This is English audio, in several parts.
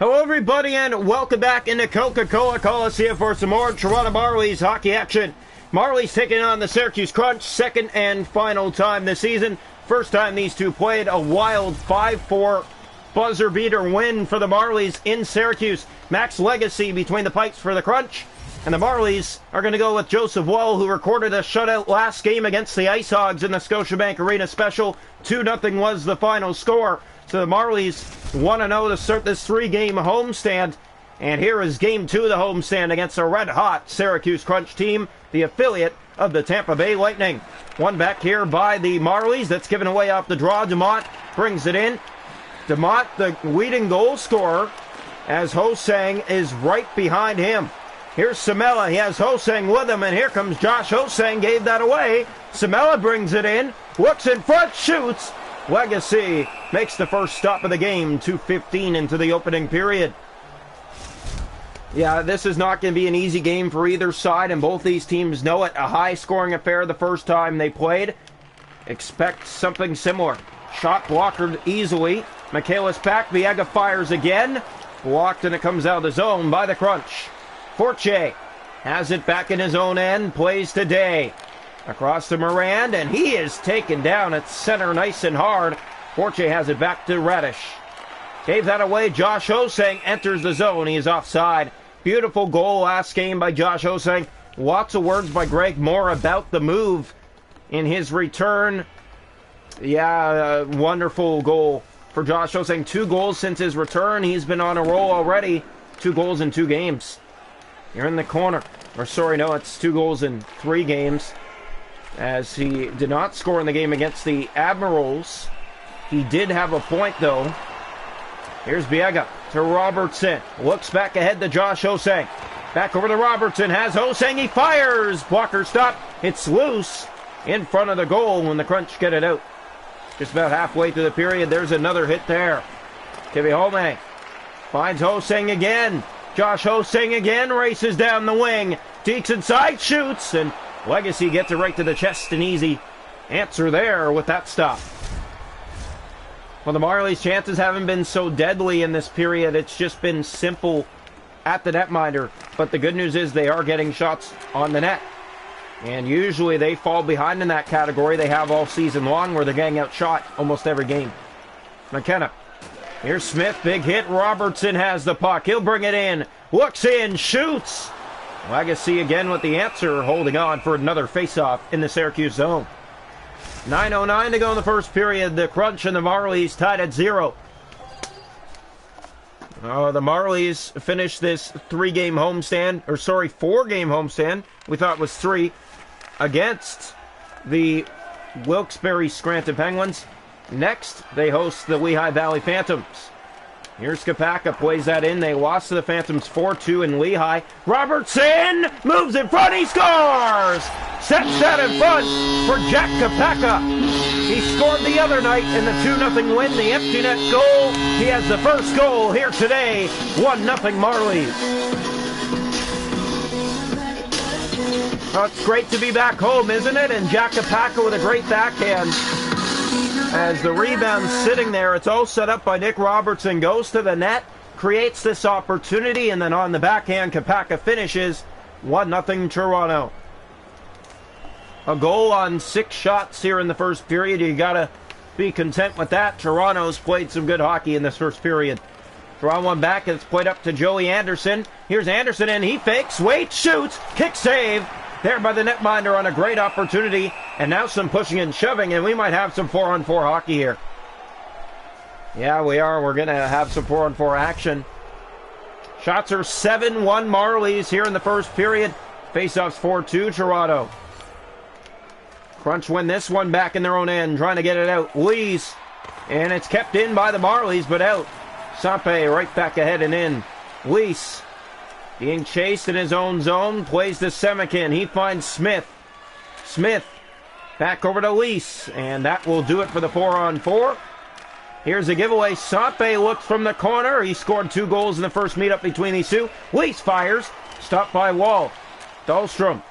Hello everybody and welcome back into Coca-Cola Coliseum for some more Toronto Marlies hockey action. Marlies taking on the Syracuse Crunch, second and final time this season. First time these two played, a wild 5-4 buzzer beater win for the Marlies in Syracuse. Max Legacy between the pipes for the Crunch. And the Marlies are going to go with Joseph Wall, who recorded a shutout last game against the Ice Hogs in the Scotiabank Arena Special. 2-0 was the final score. So the Marlies 1-0 to start this three-game homestand. And here is Game 2 of the homestand against a red-hot Syracuse Crunch team, the affiliate of the Tampa Bay Lightning. One back here by the Marlies. That's given away off the draw. DeMott brings it in. DeMott, the leading goal scorer, as Hosang is right behind him. Here's Samela. He has Hosang with him, and here comes Josh Hosang. Gave that away. Samela brings it in. Looks in front, shoots. Legacy makes the first stop of the game, 2:15 into the opening period. Yeah, this is not going to be an easy game for either side, and both these teams know it. A high-scoring affair the first time they played. Expect something similar. Shot blocked easily. Michaelis back. Viega fires again. Blocked, and it comes out of the zone by the Crunch. Forche has it back in his own end. Plays to Day. Across to Morand, and he is taken down at center nice and hard. Forche has it back to Radish. Gave that away. Josh Hosang enters the zone. He is offside. Beautiful goal last game by Josh Hosang. Lots of words by Greg Moore about the move in his return. Yeah, wonderful goal for Josh Hosang. 2 goals since his return. He's been on a roll already. 2 goals in 2 games. You're in the corner. Or sorry, no, it's 2 goals in 3 games. As he did not score in the game against the Admirals. He did have a point, though. Here's Viega to Robertson. Looks back ahead to Josh Hosang. Back over to Robertson. Has Hosang. He fires. Blocker stop. It's loose in front of the goal when the Crunch get it out. Just about halfway through the period. There's another hit there. Kivihome finds Hosang again. Josh Hosang again races down the wing. Deeks inside, shoots, and Legacy gets it right to the chest. An easy answer there with that stop. Well, the Marlies' chances haven't been so deadly in this period. It's just been simple at the netminder. But the good news is they are getting shots on the net. And usually they fall behind in that category. They have all season long where they're getting outshot almost every game. McKenna. Here's Smith. Big hit. Robertson has the puck. He'll bring it in. Looks in. Shoots. Legacy again with the answer, holding on for another faceoff in the Syracuse zone. 9:09 to go in the first period. The Crunch and the Marlies tied at 0. The Marlies finished this 4-game homestand. We thought it was 3 against the Wilkes-Barre Scranton Penguins. Next, they host the Lehigh Valley Phantoms. Here's Kapaka, plays that in. They lost to the Phantoms 4-2 in Lehigh. Robertson moves in front, he scores! Sets that in front for Jack Kapaka. He scored the other night in the 2-0 win, the empty net goal. He has the first goal here today, 1-0 Marlies. Oh, it's great to be back home, isn't it? And Jack Kapaka with a great backhand. As the rebound's sitting there, it's all set up by Nick Robertson. Goes to the net, creates this opportunity, and then on the backhand, Kapaka finishes 1-0 Toronto. A goal on 6 shots here in the first period. You gotta be content with that. Toronto's played some good hockey in this first period. Draw one back, and it's played up to Joey Anderson. Here's Anderson, and he fakes, waits, shoots, kick save. There by the netminder on a great opportunity. And now some pushing and shoving, and we might have some 4-on-4 hockey here. Yeah, we are. We're going to have some 4-on-4 action. Shots are 7-1 Marlies here in the first period. Faceoffs 4-2 Toronto. Crunch win this one back in their own end, trying to get it out. Lees, and it's kept in by the Marlies, but out. Sampe right back ahead and in. Lees being chased in his own zone, plays to Semikin. He finds Smith. Smith back over to Lees, and that will do it for the 4-on-4. Here's a giveaway. Sampe looks from the corner. He scored 2 goals in the first meetup between these two. Lees fires. Stopped by Wall. Dahlstrom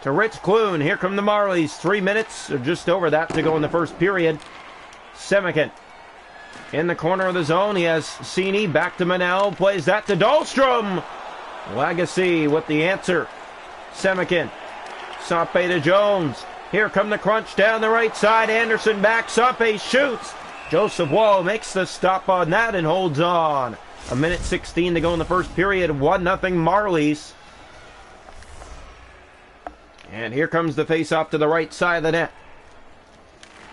to Rich Clune. Here come the Marlies. 3 minutes, or just over that, to go in the first period. Semikin In the corner of the zone, he has Cini, back to Manel, plays that to Dahlstrom. Legacy with the answer. Semikin, Sampe to Jones. Here come the crunch down the right side. Anderson back, Sampe shoots. Joseph Wall makes the stop on that and holds on. 1:16 to go in the first period. 1-0 Marlies. And here comes the face-off to the right side of the net.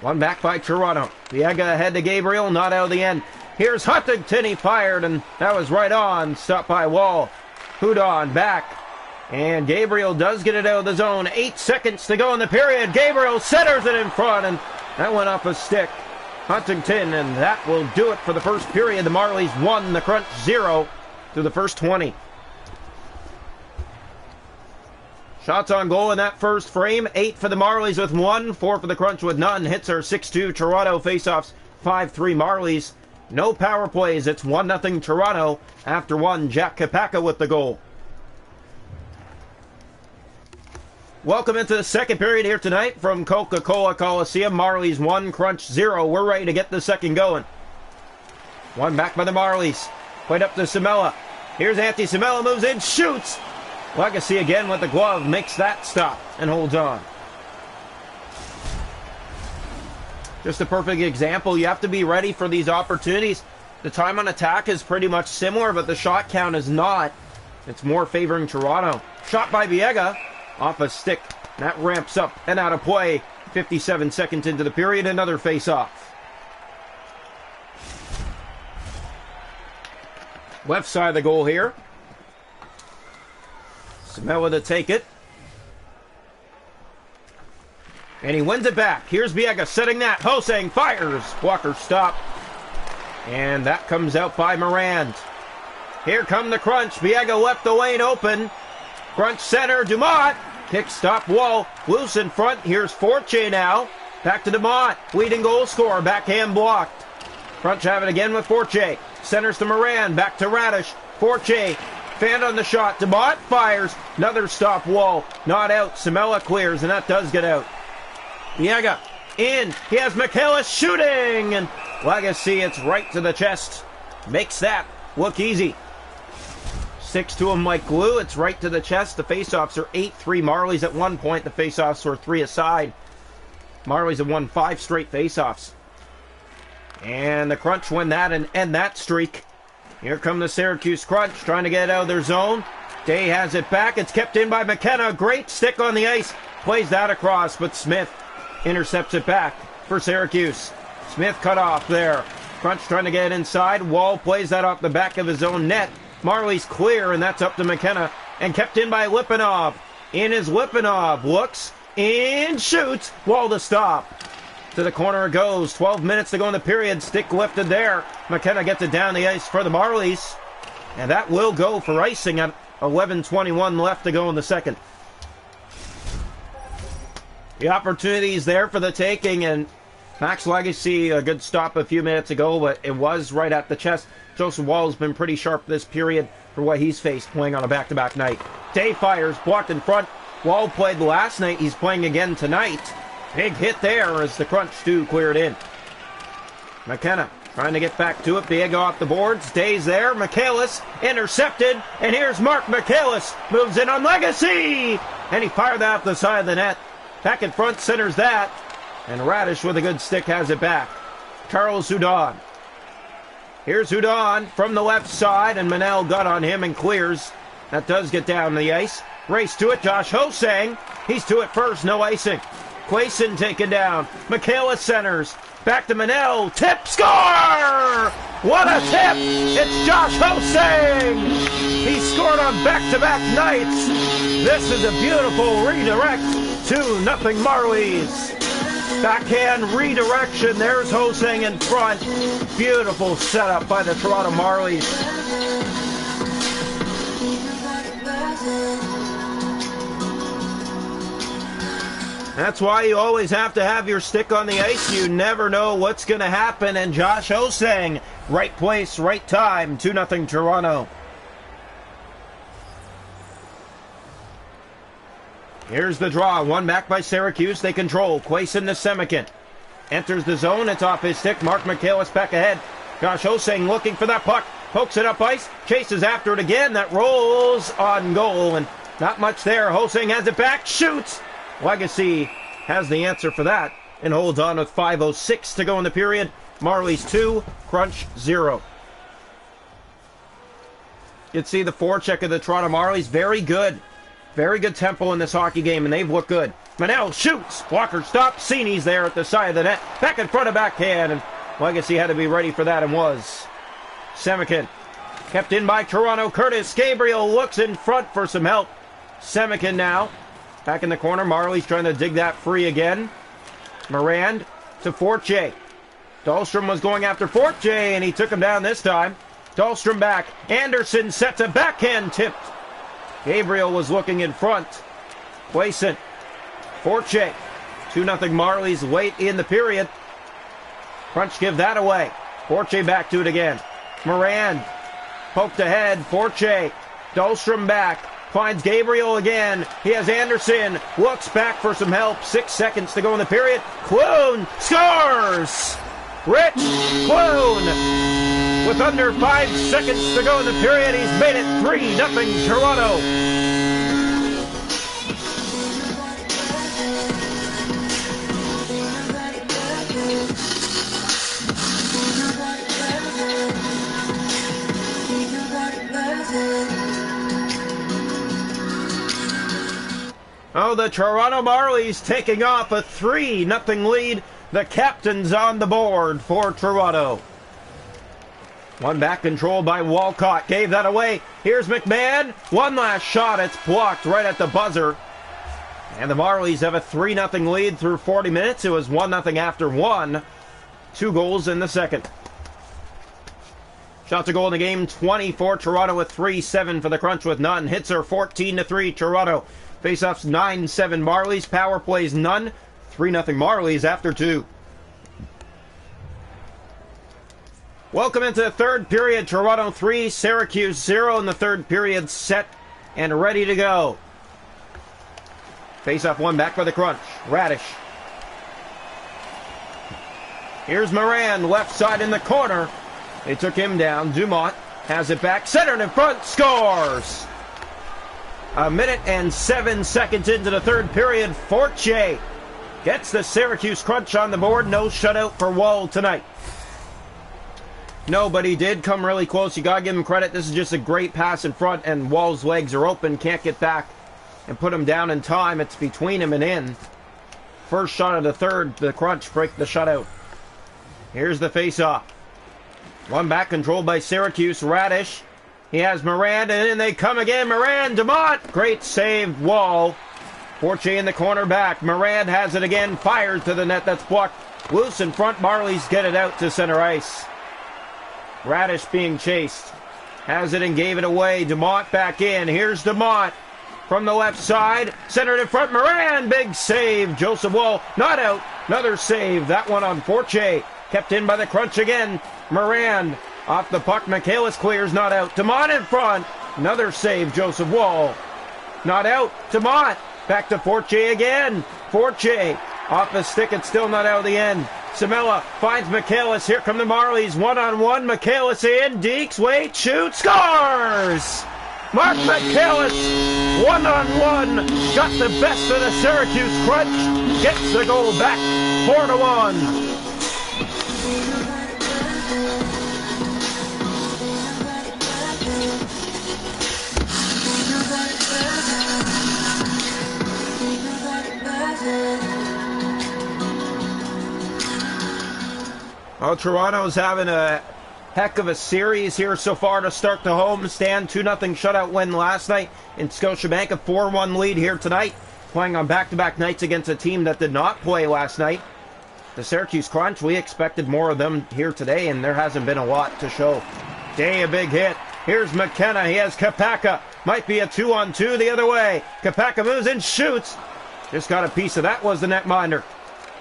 One back by Toronto. Viega ahead to Gabriel, not out of the end. Here's Huntington, he fired, and that was right on. Stopped by Wall. Hudon back. And Gabriel does get it out of the zone. 8 seconds to go in the period. Gabriel centers it in front, and that went off a stick. Huntington, and that will do it for the first period. The Marlies 1, the Crunch 0 through the first 20. Shots on goal in that first frame. 8 for the Marlies with 1, 4 for the Crunch with none. Hits are 6-2 Toronto. Faceoffs 5-3 Marlies. No power plays. It's 1-0 Toronto. After 1, Jack Kapaka with the goal. Welcome into the second period here tonight from Coca-Cola Coliseum. Marlies 1, Crunch 0. We're ready to get the second going. One back by the Marlies. Played up to Samela. Here's Antti Samela, moves in, shoots. Legacy again with the glove, makes that stop and holds on. Just a perfect example. You have to be ready for these opportunities. The time on attack is pretty much similar, but the shot count is not. It's more favoring Toronto. Shot by Viega. Off a stick. That ramps up and out of play. 57 seconds into the period. Another face-off. Left side of the goal here. Samela to take it. And he wins it back. Here's Viega setting that. Hosang fires. Walker stop. And that comes out by Morand. Here come the Crunch. Viega left the lane open. Crunch center. Dumont. Kick stop Wall. Loose in front. Here's Forche now. Back to Dumont. Leading goal scorer. Backhand blocked. Crunch have it again with Forche. Centers to Morand. Back to Radish. Forche. Fan on the shot. Dumont fires. Another stop Wall. Not out. Samela clears, and that does get out. Viega in. He has Michaelis shooting. And Legacy, it's right to the chest. Makes that look easy. Sticks to him like glue. It's right to the chest. The faceoffs are 8-3 Marlies at one point. The faceoffs were 3 aside. Marlies have won 5 straight faceoffs. And the Crunch win that and end that streak. Here come the Syracuse Crunch trying to get out of their zone. Day has it back. It's kept in by McKenna. Great stick on the ice. Plays that across, but Smith intercepts it back for Syracuse. Smith cut off there. Crunch trying to get inside. Wall plays that off the back of his own net. Marley's clear, and that's up to McKenna. And kept in by Lipanov. In is Lipanov. Looks and shoots. Wall to stop. To the corner it goes. 12 minutes to go in the period. Stick lifted there. McKenna gets it down the ice for the Marlies. And that will go for icing at 11:21 left to go in the second. The opportunity is there for the taking, and Max Legacy, a good stop a few minutes ago, but it was right at the chest. Joseph Wall has been pretty sharp this period for what he's faced playing on a back-to-back night. Day fires, blocked in front. Wall played last night. He's playing again tonight. Big hit there as the Crunch do clear it in. McKenna trying to get back to it. Viega off the boards. Day's there. Michaelis intercepted. And here's Mark Michaelis. Moves in on Legacy. And he fired that off the side of the net. Back in front, centers that. And Radish with a good stick has it back. Charles Hudon. Here's Hudon from the left side. And Manel got on him and clears. That does get down the ice. Race to it. Josh Hosang. He's to it first. No icing. Quayson taken down. Michaelis centers. Back to Manel. Tip, score! What a tip! It's Josh Hosang! He scored on back-to-back nights. This is a beautiful redirect. 2-0 Marlies. Backhand redirection. There's Hosang in front. Beautiful setup by the Toronto Marlies. That's why you always have to have your stick on the ice. You never know what's going to happen. And Josh Hosang, right place, right time. 2-0 Toronto. Here's the draw. One back by Syracuse. They control. Quayson to Semikin. Enters the zone. It's off his stick. Mark Michaelis back ahead. Josh Hosang looking for that puck. Pokes it up ice. Chases after it again. That rolls on goal. And not much there. Hosang has it back. Shoots. Legacy has the answer for that. And holds on with 5:06 to go in the period. Marlies 2, Crunch 0. You can see the forecheck of the Toronto Marlies. Very good. Very good tempo in this hockey game, and they've looked good. Manel shoots. Walker stops. Seeney's there at the side of the net. Back in front of backhand, and Legacy had to be ready for that and was. Semikin kept in by Toronto. Curtis Gabriel looks in front for some help. Semikin now back in the corner. Marlies trying to dig that free again. Morand to Forte. Dahlstrom was going after Forte, and he took him down this time. Dahlstrom back. Anderson sets a backhand tipped. Gabriel was looking in front. Clayson. Forte. 2-0 Marlies late in the period. Crunch give that away. Forte back to it again. Morand poked ahead. Forte. Dahlstrom back. Finds Gabriel again. He has Anderson. Looks back for some help. 6 seconds to go in the period. Clune scores! Rich Clune! With under 5 seconds to go in the period, he's made it 3-0 Toronto. Oh, the Toronto Marlies taking off a 3-0 lead. The captain's on the board for Toronto. One back control by Walcott. Gave that away. Here's McMahon. One last shot. It's blocked right at the buzzer. And the Marlies have a 3-0 lead through 40 minutes. It was 1-0 after 1. 2 goals in the second. Shot to goal in the game, 20 for Toronto with 3-7 for the Crunch with none. Hits are 14-3 Toronto. Faceoffs 9-7 Marlies. Power plays none. 3-0 Marlies after 2. Welcome into the third period. Toronto 3, Syracuse 0 in the third period. Set and ready to go. Face-off one back for the Crunch. Radish. Here's Moran, left side in the corner. They took him down. Dumont has it back. Centered in front. Scores! 1:07 into the third period. Forte gets the Syracuse Crunch on the board. No shutout for Wall tonight. No, but he did come really close. You got to give him credit. This is just a great pass in front, and Wall's legs are open. Can't get back and put him down in time. It's between him and in. First shot of the third. The Crunch break the shutout. Here's the face-off. One back controlled by Syracuse. Radish. He has Moran, and in they come again. Moran, DeMont. Great save, Wall. Forte in the corner back. Moran has it again. Fires to the net. That's blocked. Loose in front. Marlies get it out to center ice. Radish being chased. Has it and gave it away. DeMont back in. Here's DeMont from the left side. Centered in front. Moran. Big save. Joseph Wall not out. Another save. That one on Forte. Kept in by the Crunch again. Moran off the puck. Michaelis clears. Not out. DeMont in front. Another save. Joseph Wall. Not out. DeMont. Back to Forte again. Forte off the stick. It's still not out of the end. Samela finds Michaelis. Here come the Marlies. One-on-one. Michaelis in. Deeks. Wait. Shoots. Scores! Mark Michaelis. One-on-one. Got the best of the Syracuse Crunch. Gets the goal back. 4-1. Well, Toronto's having a heck of a series here so far to start the homestand. 2-0 shutout win last night in Scotiabank. A 4-1 lead here tonight. Playing on back-to-back nights against a team that did not play last night. The Syracuse Crunch, we expected more of them here today, and there hasn't been a lot to show. Day, a big hit. Here's McKenna. He has Kapaka. Might be a 2-on-2 the other way. Kapaka moves and shoots. Just got a piece of that, was the netminder.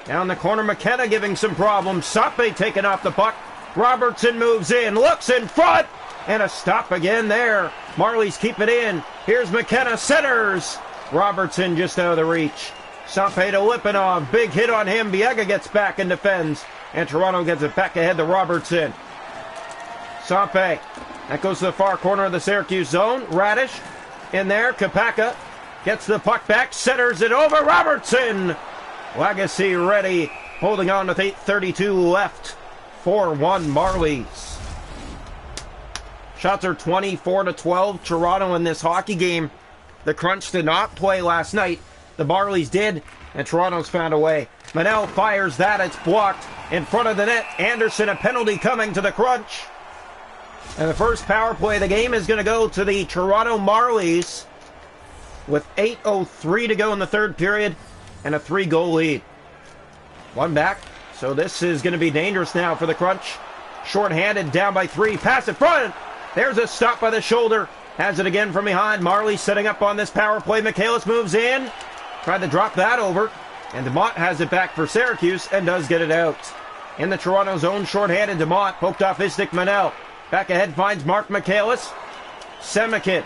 Down the corner, McKenna giving some problems. Sape taking off the puck. Robertson moves in, looks in front, and a stop again there. Marlies keep it in. Here's McKenna, centers. Robertson just out of the reach. Sape to Lipinov, big hit on him. Biega gets back and defends, and Toronto gets it back ahead to Robertson. Sampe. That goes to the far corner of the Syracuse zone. Radish in there. Kapaka gets the puck back. Centers it over. Robertson. Legacy ready. Holding on with 8:32 left. 4-1 Marlies. Shots are 24-12. Toronto in this hockey game. The Crunch did not play last night. The Marlies did, and Toronto's found a way. Manel fires that. It's blocked in front of the net. Anderson, a penalty coming to the Crunch. And the first power play of the game is going to go to the Toronto Marlies with 8:03 to go in the third period and a 3-goal lead. One back. So this is going to be dangerous now for the Crunch. Short-handed, down by 3. Pass in front. There's a stop by the shoulder. Has it again from behind. Marlies setting up on this power play. Michaelis moves in. Tried to drop that over. And DeMott has it back for Syracuse and does get it out. In the Toronto zone, short-handed, DeMott poked off his stick. Manel. Back ahead finds Mark Michaelis. Semikin.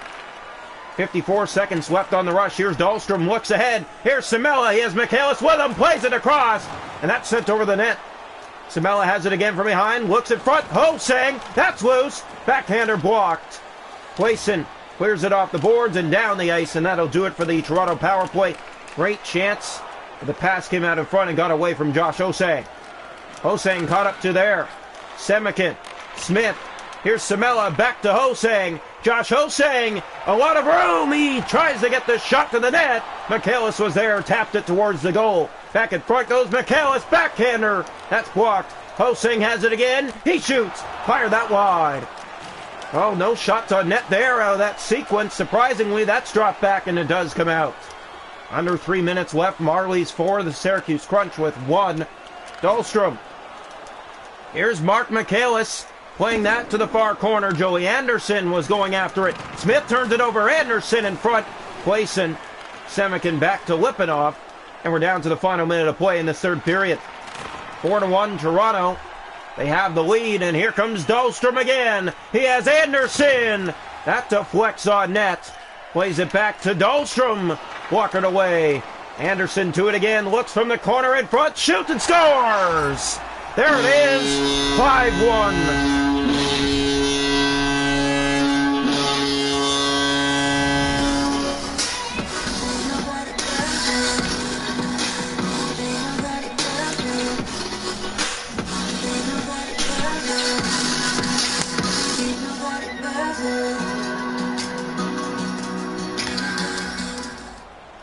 54 seconds left on the rush. Here's Dahlstrom, looks ahead. Here's Samela. He has Michaelis with him. Plays it across. And that's sent over the net. Samela has it again from behind. Looks in front. Ho-Sang. That's loose. Backhander blocked. Clayson clears it off the boards and down the ice. And that'll do it for the Toronto power play. Great chance. The pass came out in front and got away from Josh Ho-Sang. Ho-Sang caught up to there. Semikin. Smith. Here's Samela, back to Ho-Sang. Josh Ho-Sang, a lot of room. He tries to get the shot to the net. Michaelis was there, tapped it towards the goal. Back in front goes Michaelis, backhander. That's blocked. Ho-Sang has it again. He shoots. Fire that wide. Oh, no shots on net there out of that sequence. Surprisingly, that's dropped back and it does come out. Under 3 minutes left. Marlies 4, the Syracuse Crunch with 1. Dahlstrom. Here's Mark Michaelis. Playing that to the far corner. Joey Anderson was going after it. Smith turns it over. Anderson in front. Clayson. Semikin back to Lipinov. And we're down to the final minute of play in this third period. 4-1 Toronto. They have the lead, and here comes Dahlstrom again. He has Anderson. That deflects on net. Plays it back to Dahlstrom. Walking away. Anderson to it again. Looks from the corner in front. Shoots and scores. There it is. 5-1.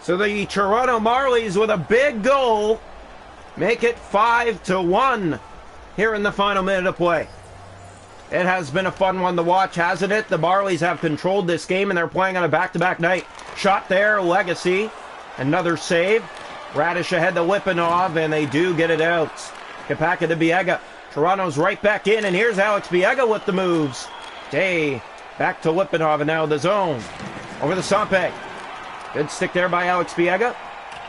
So the Toronto Marlies with a big goal make it 5-1 here in the final minute of play. It has been a fun one to watch, hasn't it? The Marlies have controlled this game, and they're playing on a back-to-back night. Shot there, Legacy. Another save. Radish ahead to Lipinov, and they do get it out. Kapaka to Biega. Toronto's right back in, and here's Alex Biega with the moves. Day back to Lipinov, and now the zone. Over the Sampe. Good stick there by Alex Biega.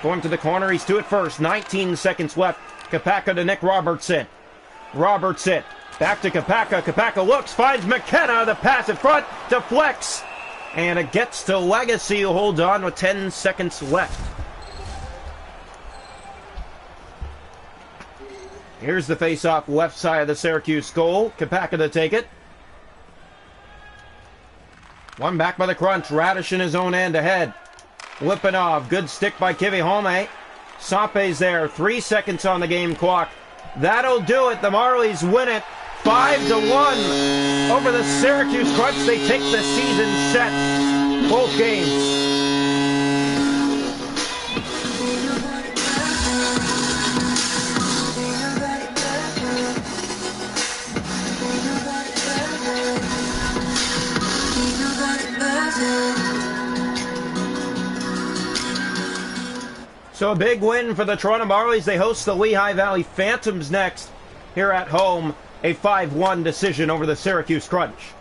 Going to the corner, he's to it first. 19 seconds left. Kapaka to Nick Robertson. Robertson. Back to Kapaka. Kapaka looks, finds McKenna. The pass in front. Deflects. And it gets to Legacy, who holds on with 10 seconds left. Here's the face-off left side of the Syracuse goal. Kapaka to take it. One back by the Crunch. Radish in his own end ahead. Lipinov, good stick by Kivihome. Sampe's there, 3 seconds on the game clock. That'll do it. The Marlies win it 5-1 over the Syracuse Crunch. They take the season set, both games. So a big win for the Toronto Marlies. They host the Lehigh Valley Phantoms next here at home. A 5-1 decision over the Syracuse Crunch.